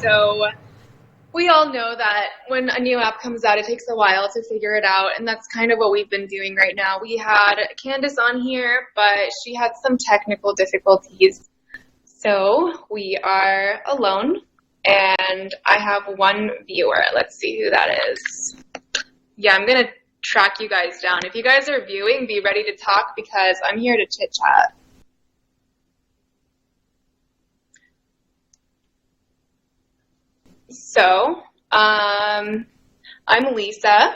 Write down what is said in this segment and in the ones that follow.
So we all know that when a new app comes out, it takes a while to figure it out, and that's kind of what we've been doing right now. We had Candace on here, but she had some technical difficulties. So we are alone, and I have one viewer. Let's see who that is. Yeah, I'm going to track you guys down. If you guys are viewing, be ready to talk because I'm here to chit-chat. So, I'm Lisa,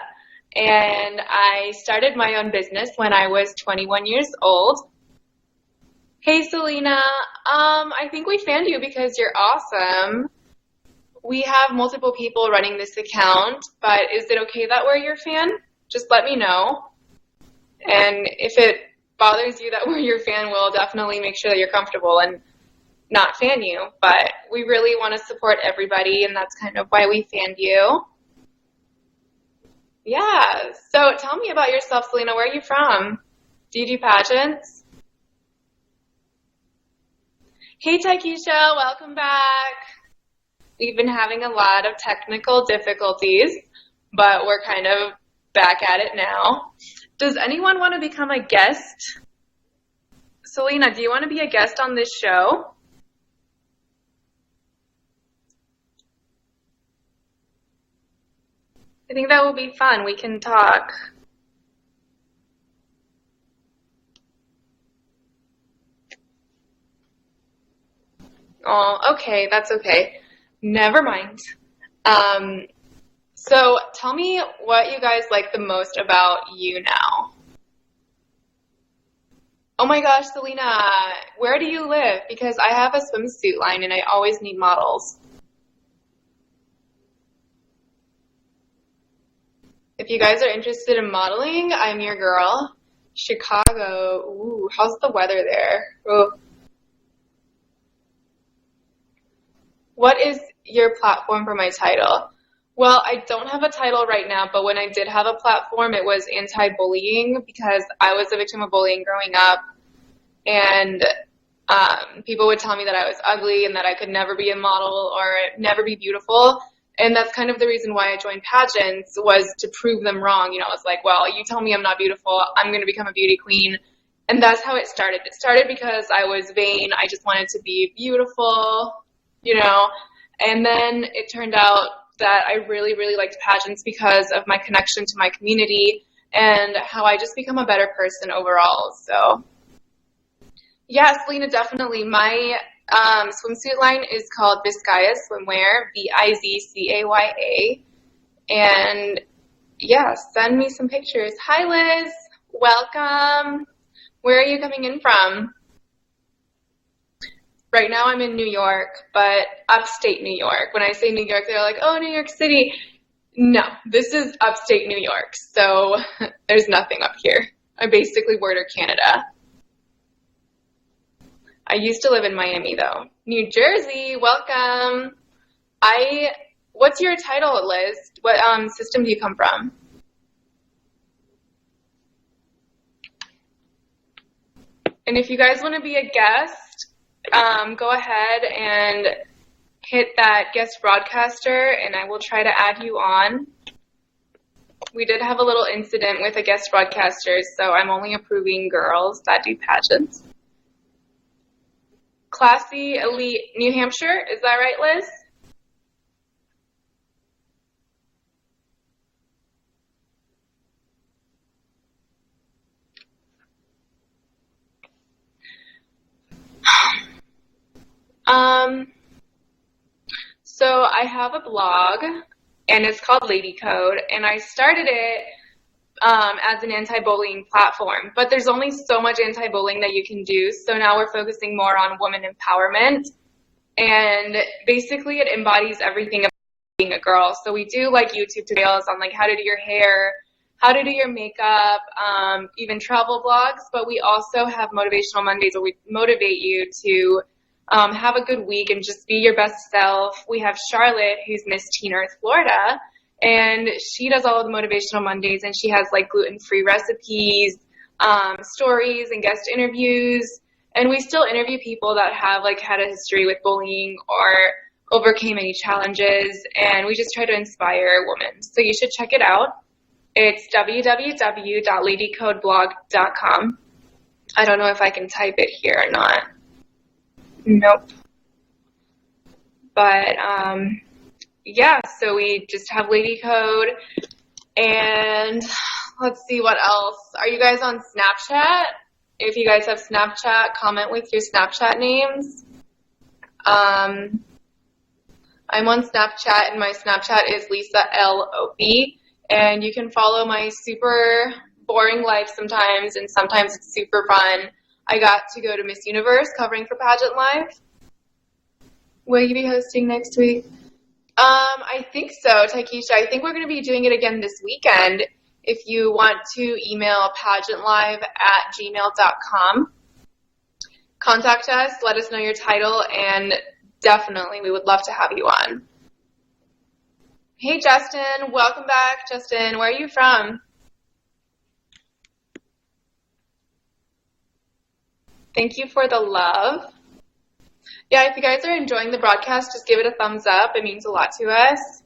and I started my own business when I was 21 years old. Hey, Selena. I think we fanned you because you're awesome. We have multiple people running this account, but is it okay that we're your fan? Just let me know. And if it bothers you that we're your fan, we'll definitely make sure that you're comfortable and not fan you, but we really want to support everybody, and that's kind of why we fanned you. Yeah, so tell me about yourself, Selena. Where are you from? Do you do pageants? Hey, Takisha, welcome back. We've been having a lot of technical difficulties, but we're kind of back at it now. Does anyone want to become a guest? Selena, do you want to be a guest on this show? I think that will be fun. We can talk. Oh, okay, that's okay. Never mind. So tell me what you guys like the most about YOUNOW. Oh my gosh, Selena, where do you live? Because I have a swimsuit line and I always need models. If you guys are interested in modeling, I'm your girl. Chicago, ooh, how's the weather there? Ooh. What is your platform for my title? Well, I don't have a title right now, but when I did have a platform, it was anti-bullying because I was a victim of bullying growing up, and people would tell me that I was ugly and that I could never be a model or never be beautiful. And that's kind of the reason why I joined pageants, was to prove them wrong. You know, it's like, well, you tell me I'm not beautiful, I'm going to become a beauty queen. And that's how it started. It started because I was vain. I just wanted to be beautiful, you know. And then it turned out that I really, really liked pageants because of my connection to my community and how I just become a better person overall. So, yeah, Selena, definitely. My swimsuit line is called Vizcaya Swimwear, Vizcaya. And yeah, send me some pictures. Hi, Liz. Welcome. Where are you coming in from? Right now I'm in New York, but upstate New York. When I say New York, they're like, oh, New York City. No, this is upstate New York, so there's nothing up here. I basically border Canada. I used to live in Miami, though. New Jersey, welcome. What's your title, Liz? What system do you come from? And if you guys want to be a guest, go ahead and hit that guest broadcaster, and I will try to add you on. We did have a little incident with a guest broadcaster, so I'm only approving girls that do pageants. Classy, elite, New Hampshire, is that right, Liz? So I have a blog, and it's called Lady Code, and I started it as an anti-bullying platform, but there's only so much anti-bullying that you can do, so now we're focusing more on women empowerment, and basically it embodies everything about being a girl. So we do like YouTube tutorials on like how to do your hair, how to do your makeup, even travel blogs, but we also have motivational Mondays where we motivate you to have a good week and just be your best self. We have Charlotte, who's Miss Teen Earth Florida, and she does all of the motivational Mondays, and she has like gluten-free recipes, stories, and guest interviews. And we still interview people that have like had a history with bullying overcame any challenges, and we just try to inspire women. So you should check it out. It's www.ladycodeblog.com. I don't know if I can type it here or not. Nope. But yeah, so we just have Lady Code, and let's see what else. Are you guys on Snapchat? If you guys have Snapchat, comment with your Snapchat names. I'm on Snapchat, and my Snapchat is Lisa L. Opie, and you can follow my super boring life sometimes, and sometimes it's super fun. I got to go to Miss Universe covering for PageantLIVE. Will you be hosting next week? I think so, Taikisha. I think we're going to be doing it again this weekend. If you want to email pageantlive@gmail.com, contact us, let us know your title, and definitely we would love to have you on. Hey, Justin. Welcome back, Justin. Where are you from? Thank you for the love. Yeah, if you guys are enjoying the broadcast, just give it a thumbs up. It means a lot to us.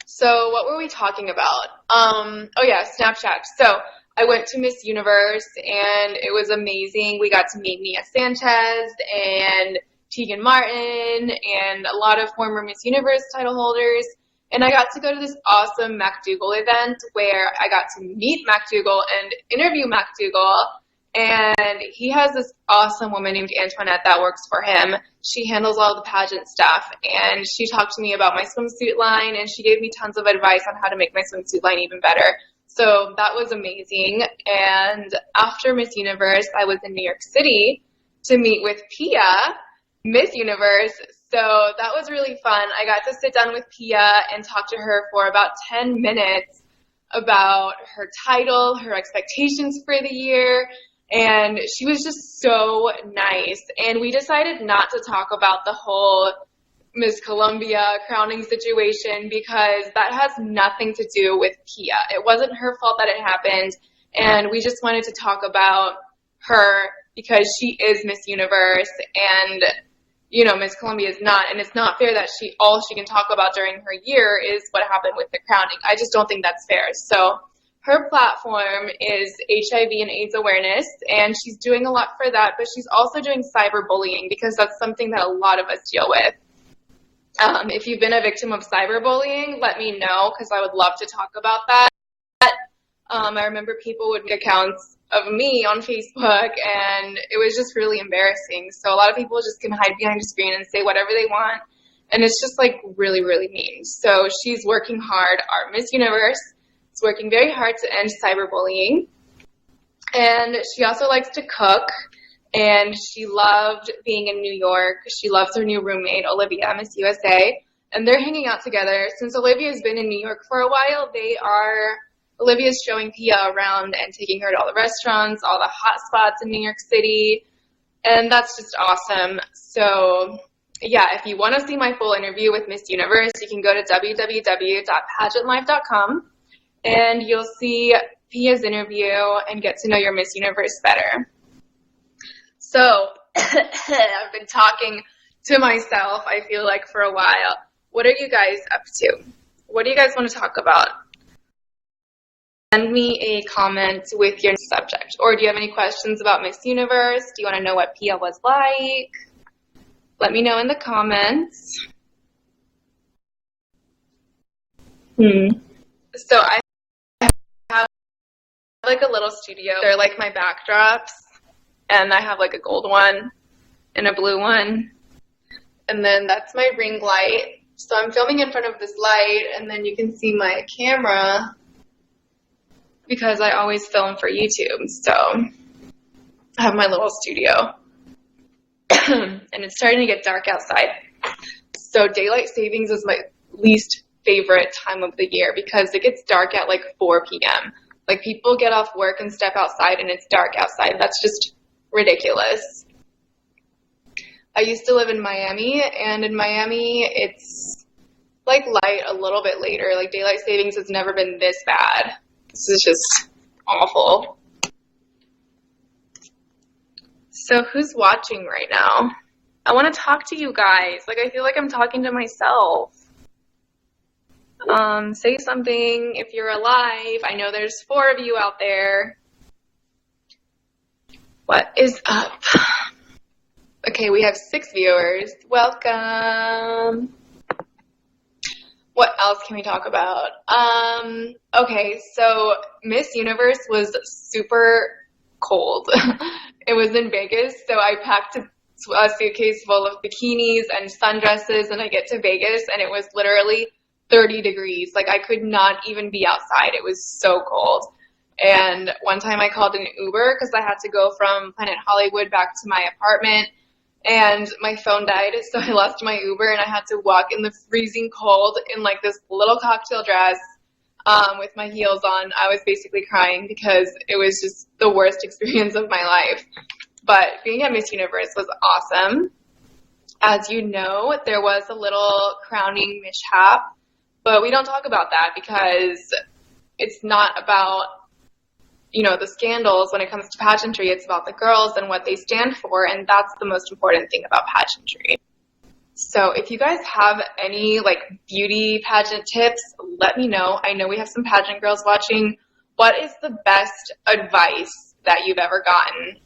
So what were we talking about? Oh yeah, Snapchat. So I went to Miss Universe, and it was amazing. We got to meet Nia Sanchez and Tegan Martin and a lot of former Miss Universe title holders. And I got to go to this awesome MacDougall event where I got to meet MacDougall and interview MacDougall. And he has this awesome woman named Antoinette that works for him. She handles all the pageant stuff, and she talked to me about my swimsuit line, and she gave me tons of advice on how to make my swimsuit line even better. So that was amazing. And after Miss Universe, I was in New York City to meet with Pia, Miss Universe. So that was really fun. I got to sit down with Pia and talk to her for about 10 minutes about her title, her expectations for the year, and she was just so nice. And we decided not to talk about the whole Miss Columbia crowning situation because that has nothing to do with Pia. It wasn't her fault that it happened, and we just wanted to talk about her because she is Miss Universe, and you know, Miss Columbia is not, and it's not fair that all she can talk about during her year is what happened with the crowning. I just don't think that's fair. So her platform is HIV and AIDS awareness, and she's doing a lot for that, but she's also doing cyberbullying because that's something that a lot of us deal with. If you've been a victim of cyberbullying, let me know because I would love to talk about that. I remember people would make accounts of me on Facebook, and it was just really embarrassing. So a lot of people just can hide behind a screen and say whatever they want, and it's just like really, really mean. So she's working hard. Our Miss Universe is working very hard to end cyberbullying, and she also likes to cook, and she loved being in New York. She loves her new roommate, Olivia, Miss USA, and they're hanging out together. Since Olivia's been in New York for a while, Olivia's showing Pia around and taking her to all the restaurants, all the hot spots in New York City, and that's just awesome. So yeah, if you want to see my full interview with Miss Universe, you can go to www.pageantlive.com, and you'll see Pia's interview and get to know your Miss Universe better. So I've been talking to myself, I feel like, for a while. What are you guys up to? What do you guys want to talk about? Send me a comment with your subject. Or do you have any questions about Miss Universe? Do you want to know what Pia was like? Let me know in the comments. So I have like a little studio. They're like my backdrops. And I have like a gold one and a blue one. And then that's my ring light. So I'm filming in front of this light, and then you can see my camera because I always film for YouTube. So I have my little studio. And it's starting to get dark outside. So daylight savings is my least favorite time of the year because it gets dark at like 4 p.m. Like people get off work and step outside and it's dark outside. That's just ridiculous. I used to live in Miami, and in Miami it's like light a little bit later. Like daylight savings has never been this bad. This is just awful. So who's watching right now? I want to talk to you guys. Like, I feel like I'm talking to myself. Say something if you're alive. I know there's 4 of you out there. What is up? Okay, we have 6 viewers. Welcome. What else can we talk about? Okay, so Miss Universe was super cold. It was in Vegas, so I packed a suitcase full of bikinis and sundresses, and I get to Vegas, and it was literally 30 degrees. Like, I could not even be outside. It was so cold. And one time I called an Uber because I had to go from Planet Hollywood back to my apartment, and my phone died, so I lost my Uber, and I had to walk in the freezing cold in like this little cocktail dress with my heels on. I was basically crying because it was just the worst experience of my life. But being at Miss Universe was awesome. As you know, there was a little crowning mishap, but we don't talk about that because it's not about, you know, the scandals when it comes to pageantry. It's about the girls and what they stand for, and that's the most important thing about pageantry. So if you guys have any like beauty pageant tips, let me know. I know we have some pageant girls watching. What is the best advice that you've ever gotten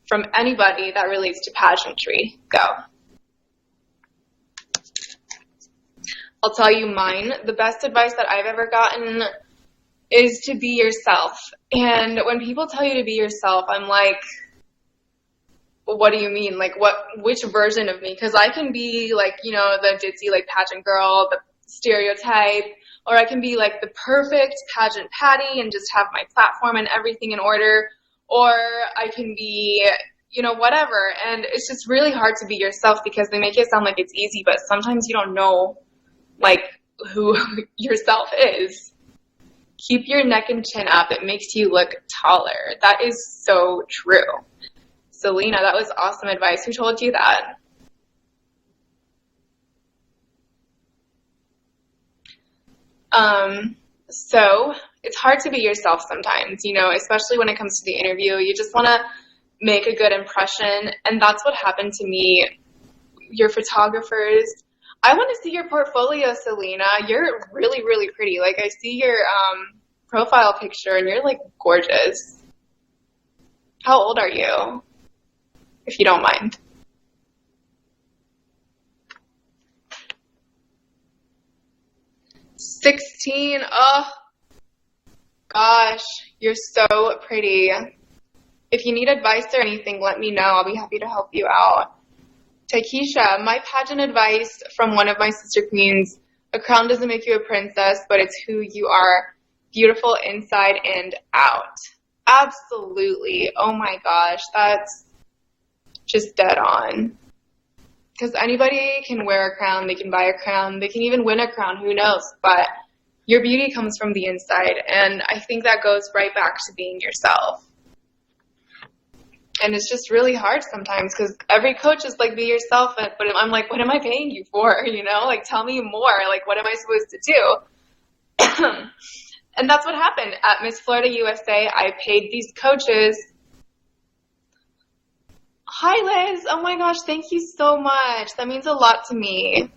from anybody that relates to pageantry? Go. I'll tell you mine. The best advice that I've ever gotten is to be yourself. And when people tell you to be yourself, I'm like, what do you mean? Like, which version of me? Because I can be like, you know, the ditzy like pageant girl, the stereotype, or I can be like the perfect pageant Patty and just have my platform and everything in order, or I can be, you know, whatever. And it's just really hard to be yourself because they make it sound like it's easy, but sometimes you don't know like who yourself is. Keep your neck and chin up. It makes you look taller. That is so true. Selena, that was awesome advice. Who told you that? So it's hard to be yourself sometimes, you know, especially when it comes to the interview. You just want to make a good impression, and that's what happened to me. Your photographers, I want to see your portfolio, Selena. You're really, really pretty. Like, I see your profile picture, and you're, like, gorgeous. How old are you, if you don't mind? 16. Oh, gosh. You're so pretty. If you need advice or anything, let me know. I'll be happy to help you out. Takesha, my pageant advice from one of my sister queens: a crown doesn't make you a princess, but it's who you are. Beautiful inside and out. Absolutely. Oh my gosh, that's just dead on. Because anybody can wear a crown, they can buy a crown, they can even win a crown, who knows? But your beauty comes from the inside, and I think that goes right back to being yourself. And it's just really hard sometimes because every coach is like, be yourself, but I'm like, what am I paying you for? You know, like, tell me more. Like, what am I supposed to do? And that's what happened at Miss Florida USA. I paid these coaches. Hi, Liz. Oh my gosh, thank you so much. That means a lot to me.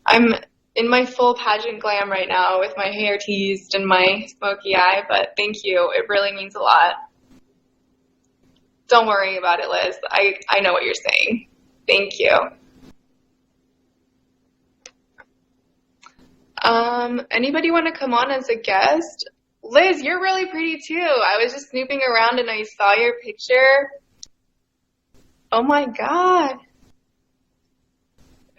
I'm in my full pageant glam right now with my hair teased and my smoky eye, but thank you. It really means a lot. Don't worry about it, Liz. I know what you're saying. Thank you. Anybody want to come on as a guest? Liz, you're really pretty too. I was just snooping around and I saw your picture. Oh my God.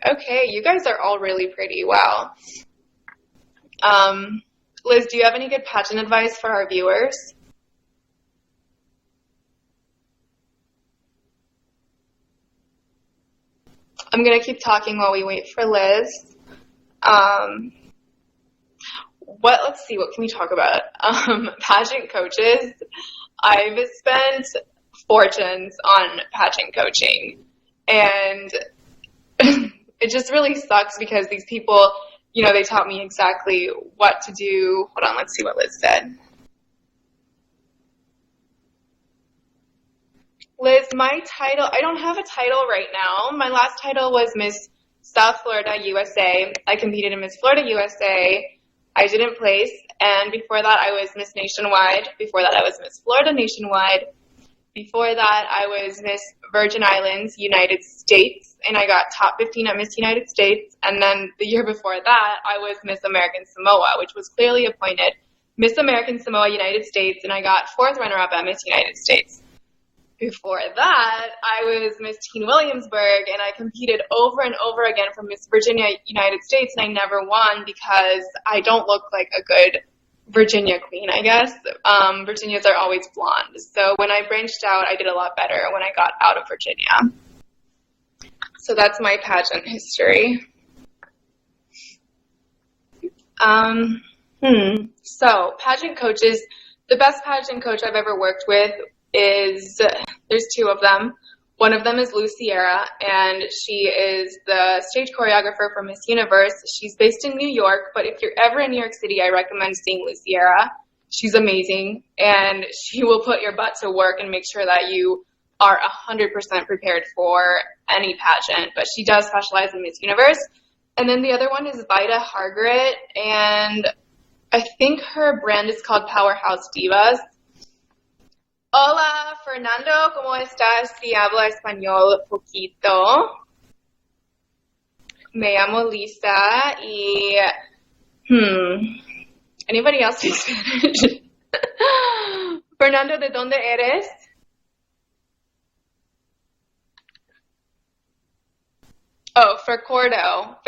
Okay, you guys are all really pretty. Wow. Liz, do you have any good pageant advice for our viewers? I'm going to keep talking while we wait for Liz. Let's see, what can we talk about? Pageant coaches. I've spent fortunes on pageant coaching, and it just really sucks because these people, you know, they taught me exactly what to do. Hold on, let's see what Liz said. Liz, my title, I don't have a title right now. My last title was Miss South Florida, USA. I competed in Miss Florida, USA. I didn't place. And before that, I was Miss Nationwide. Before that, I was Miss Florida Nationwide. Before that, I was Miss Virgin Islands, United States. And I got top 15 at Miss United States. And then the year before that, I was Miss American Samoa, which was clearly appointed Miss American Samoa, United States. And I got 4th runner-up at Miss United States. Before that, I was Miss Teen Williamsburg, and I competed over and over again for Miss Virginia, United States, and I never won because I don't look like a good Virginia queen, I guess. Virginias are always blonde. So when I branched out, I did a lot better when I got out of Virginia. So that's my pageant history. So pageant coaches, the best pageant coach I've ever worked with there's 2 of them. One of them is Luciera, and she is the stage choreographer for Miss Universe. She's based in New York, but if you're ever in New York City, I recommend seeing Luciera. She's amazing, and she will put your butt to work and make sure that you are 100% prepared for any pageant, but she does specialize in Miss Universe. And then the other one is Vida Hargret, and I think her brand is called Powerhouse Divas. Hola, Fernando, ¿cómo estás? Si habla español poquito. Me llamo Lisa y... Anybody else speak Spanish? Fernando, ¿de dónde eres? Oh, Fercordo.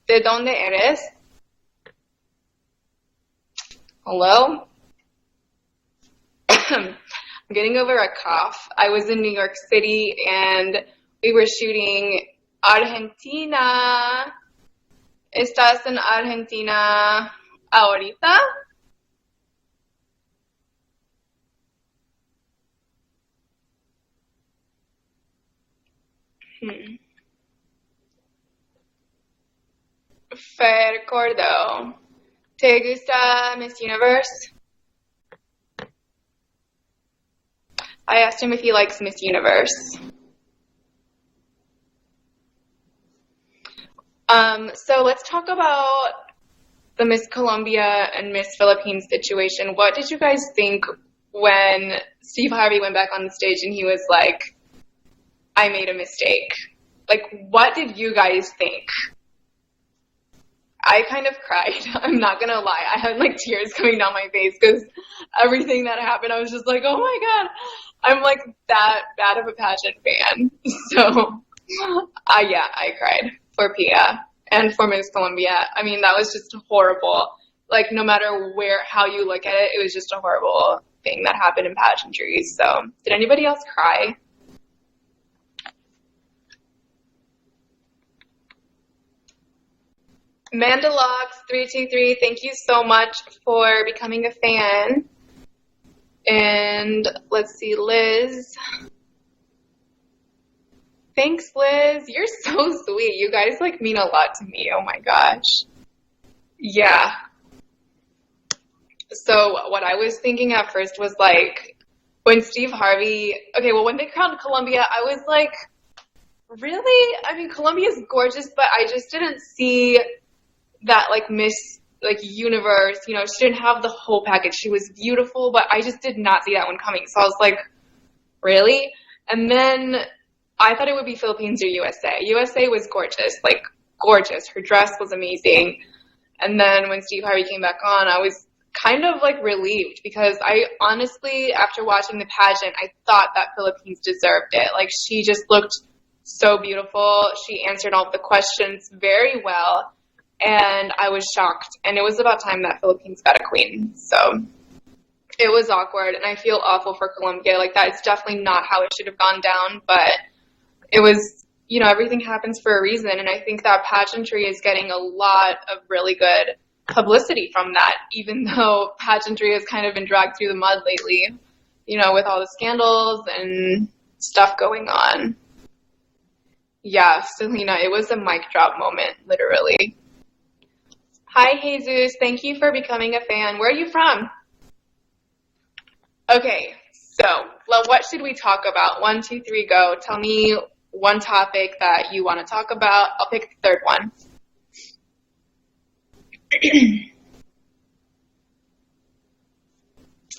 ¿De dónde eres? Hello? I'm getting over a cough. I was in New York City and we were shooting Argentina. ¿Estás en Argentina ahorita? Recuerdo. ¿Te gusta Miss Universe? I asked him if he likes Miss Universe. So let's talk about the Miss Colombia and Miss Philippines situation. What did you guys think when Steve Harvey went back on the stage and he was like, I made a mistake? Like, what did you guys think? I kind of cried. I'm not going to lie. I had like tears coming down my face because everything that happened, I was just like, oh my God. I'm like that bad of a pageant fan. So, yeah, I cried for Pia and for Miss Colombia. I mean, that was just horrible. Like, no matter how you look at it, it was just a horrible thing that happened in pageantry. So, did anybody else cry? Mandalox323, thank you so much for becoming a fan. And let's see, Liz. Thanks, Liz. You're so sweet. You guys like mean a lot to me. Oh my gosh. Yeah. So what I was thinking at first was like, when Steve Harvey, when they crowned Colombia, I was like, really? I mean, Colombia's gorgeous, but I just didn't see that like Miss Universe, she didn't have the whole package. She was beautiful, but I just did not see that one coming. So I was like, really? And then I thought it would be Philippines or USA. USA was gorgeous, like gorgeous. Her dress was amazing. And then when Steve Harvey came back on, I was kind of like relieved because I honestly, after watching the pageant, I thought that Philippines deserved it. Like she just looked so beautiful. She answered all the questions very well. And I was shocked. And it was about time that Philippines got a queen. So it was awkward. And I feel awful for Colombia. Like, that is definitely not how it should have gone down. But it was, everything happens for a reason. And I think that pageantry is getting a lot of really good publicity from that, even though pageantry has kind of been dragged through the mud lately, with all the scandals and stuff going on. Yeah, Selena, it was a mic drop moment, literally. Hi, Jesus. Thank you for becoming a fan. Where are you from? Okay, well, what should we talk about? 1, 2, 3, go. Tell me one topic that you want to talk about. I'll pick the third one.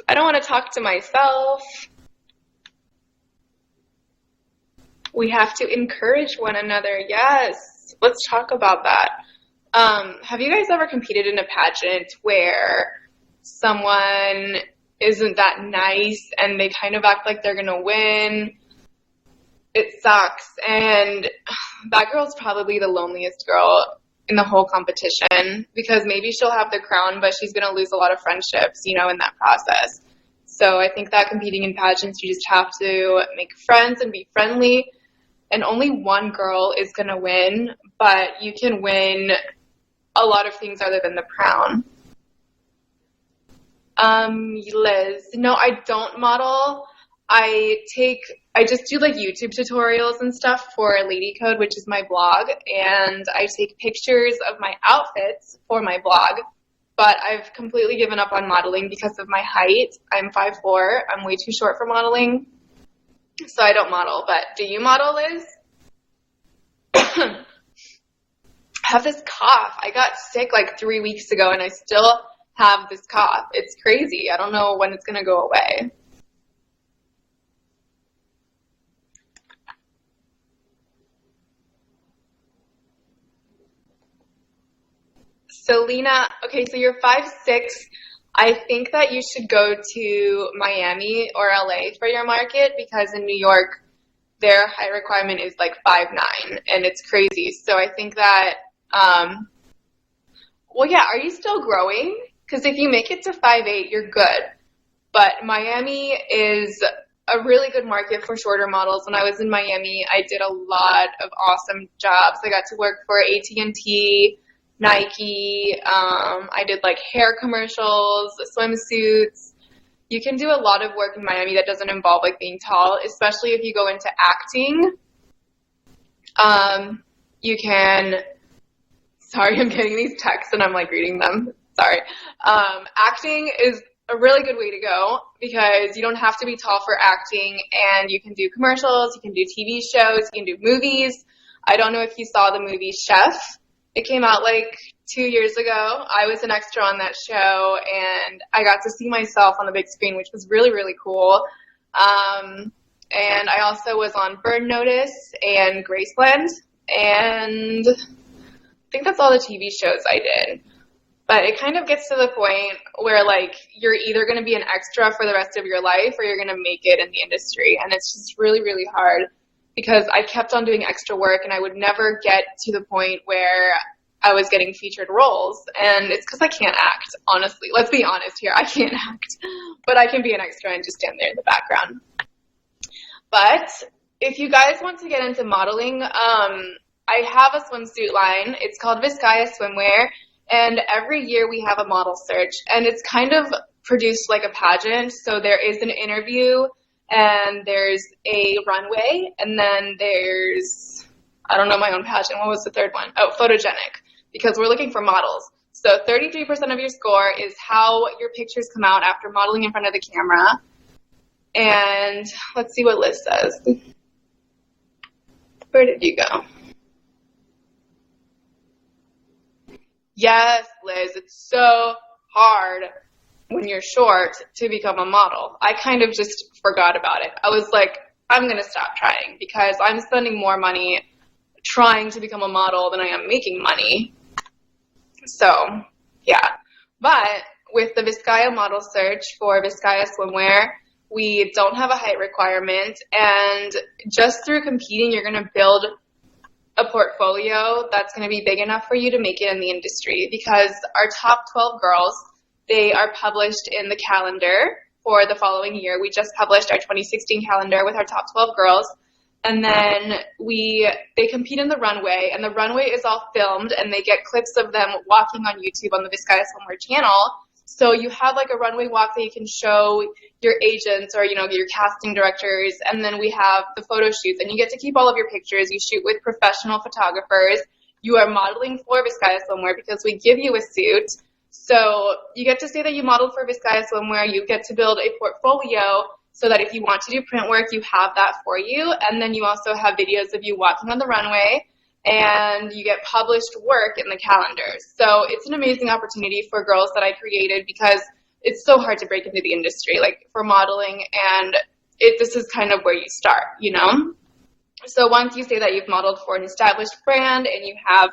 I don't want to talk to myself. We have to encourage one another. Yes, let's talk about that. Have you guys ever competed in a pageant where someone isn't that nice and they kind of act like they're going to win? It sucks. And that girl's probably the loneliest girl in the whole competition because maybe she'll have the crown, but she's going to lose a lot of friendships, in that process. So I think that competing in pageants, you just have to make friends and be friendly. And only one girl is going to win, but you can win a lot of things other than the crown. Liz, no, I don't model. I just do like YouTube tutorials and stuff for Lady Code, which is my blog, and I take pictures of my outfits for my blog, but I've completely given up on modeling because of my height. I'm 5'4". I'm way too short for modeling, so I don't model. But do you model, Liz? I have this cough. I got sick like 3 weeks ago, and I still have this cough. It's crazy. I don't know when it's going to go away. Selena, okay, so you're 5'6". I think that you should go to Miami or LA for your market because in New York, their height requirement is like 5'9", and it's crazy. So I think that, well, yeah, are you still growing? Because if you make it to 5'8", you're good. But Miami is a really good market for shorter models. When I was in Miami, I did a lot of awesome jobs. I got to work for AT&T, Nike. I did like hair commercials, swimsuits. You can do a lot of work in Miami that doesn't involve like being tall, especially if you go into acting. You can, sorry, I'm getting these texts and I'm like reading them. Sorry. Acting is a really good way to go because you don't have to be tall for acting, and you can do commercials, you can do TV shows, you can do movies. I don't know if you saw the movie Chef. It came out like 2 years ago. I was an extra on that show, and I got to see myself on the big screen, which was really, really cool. And I also was on Burn Notice and Graceland, and I think that's all the TV shows I did. But it kind of gets to the point where, like, you're either going to be an extra for the rest of your life or you're going to make it in the industry. And it's just really, really hard because I kept on doing extra work and I would never get to the point where I was getting featured roles. And it's because I can't act, honestly. Let's be honest here. I can't act. But I can be an extra and just stand there in the background. But if you guys want to get into modeling, I have a swimsuit line. It's called Vizcaya Swimwear. And every year we have a model search, and it's kind of produced like a pageant. So there is an interview, and there's a runway, and then there's, I don't know my own pageant. What was the third one? Oh, photogenic, because we're looking for models. So 33% of your score is how your pictures come out after modeling in front of the camera. And let's see what Liz says. Where did you go? Yes, Liz, it's so hard when you're short to become a model. I kind of just forgot about it. I was like, I'm going to stop trying because I'm spending more money trying to become a model than I am making money. So, yeah. But with the Vizcaya model search for Vizcaya Swimwear, we don't have a height requirement. And just through competing, you're going to build a portfolio that's going to be big enough for you to make it in the industry, because our top 12 girls, they are published in the calendar for the following year. We just published our 2016 calendar with our top 12 girls, and then they compete in the runway, and the runway is all filmed, and they get clips of them walking on YouTube on the Vizcaya Swimwear channel. So you have like a runway walk that you can show your agents or, your casting directors. And then we have the photo shoots, and you get to keep all of your pictures. You shoot with professional photographers. You are modeling for Vizcaya Swimwear because we give you a suit. So you get to say that you modeled for Vizcaya Swimwear. You get to build a portfolio, so that if you want to do print work, you have that for you. And then you also have videos of you walking on the runway, and you get published work in the calendar. So it's an amazing opportunity for girls that I created because it's so hard to break into the industry, like for modeling, and this is kind of where you start, you know? So once you say that you've modeled for an established brand and you have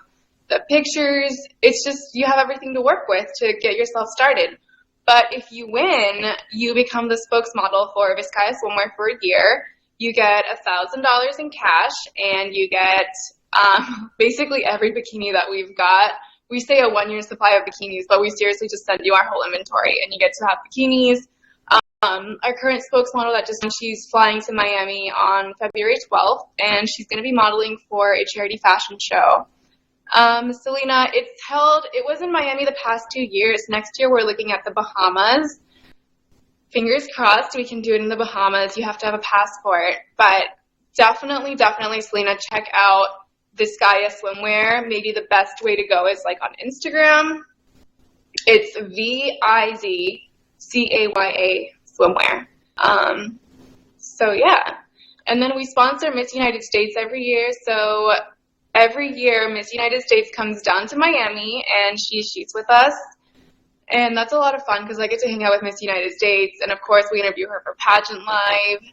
the pictures, it's just, you have everything to work with to get yourself started. But if you win, you become the spokesmodel for Vizcaya Swimwear for a year. You get $1,000 in cash, and you get basically every bikini that we've got. We say a 1-year supply of bikinis, but we seriously just send you our whole inventory, and you get to have bikinis. Our current spokesmodel that she's flying to Miami on February 12th, and she's going to be modeling for a charity fashion show. Selena, it was in Miami the past 2 years. Next year we're looking at the Bahamas. Fingers crossed we can do it in the Bahamas. You have to have a passport, but definitely, Selena, check out Vizcaya Swimwear. Maybe the best way to go is like on Instagram. It's VIZCAYA Swimwear. So yeah. And then we sponsor Miss United States every year. So every year Miss United States comes down to Miami and she shoots with us. And that's a lot of fun because I get to hang out with Miss United States. And of course we interview her for PageantLIVE.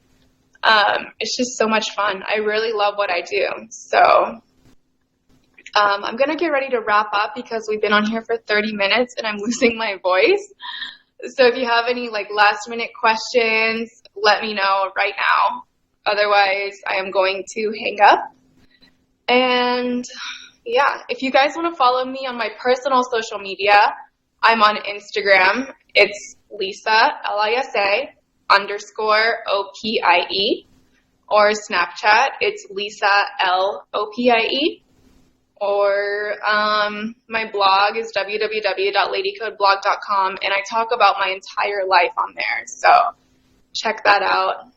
It's just so much fun. I really love what I do. So I'm going to get ready to wrap up because we've been on here for 30 minutes and I'm losing my voice. So if you have any like last minute questions, let me know right now. Otherwise, I am going to hang up. And yeah, if you guys want to follow me on my personal social media, I'm on Instagram. It's Lisa, Lisa _OPIE. Or Snapchat, it's Lisa LOPIE. Or my blog is www.ladycodeblog.com, and I talk about my entire life on there. So check that out.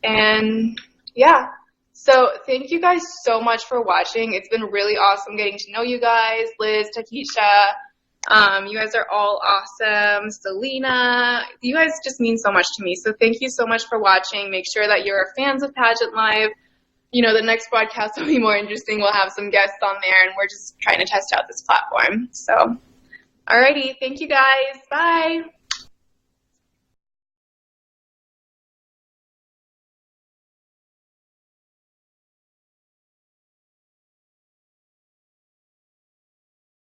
And yeah, so thank you guys so much for watching. It's been really awesome getting to know you guys, Liz, Takesha. You guys are all awesome. Selena, you guys just mean so much to me. So thank you so much for watching. Make sure that you're fans of PageantLIVE. You know, the next broadcast will be more interesting. We'll have some guests on there, and we're just trying to test out this platform. So, alrighty. Thank you guys. Bye.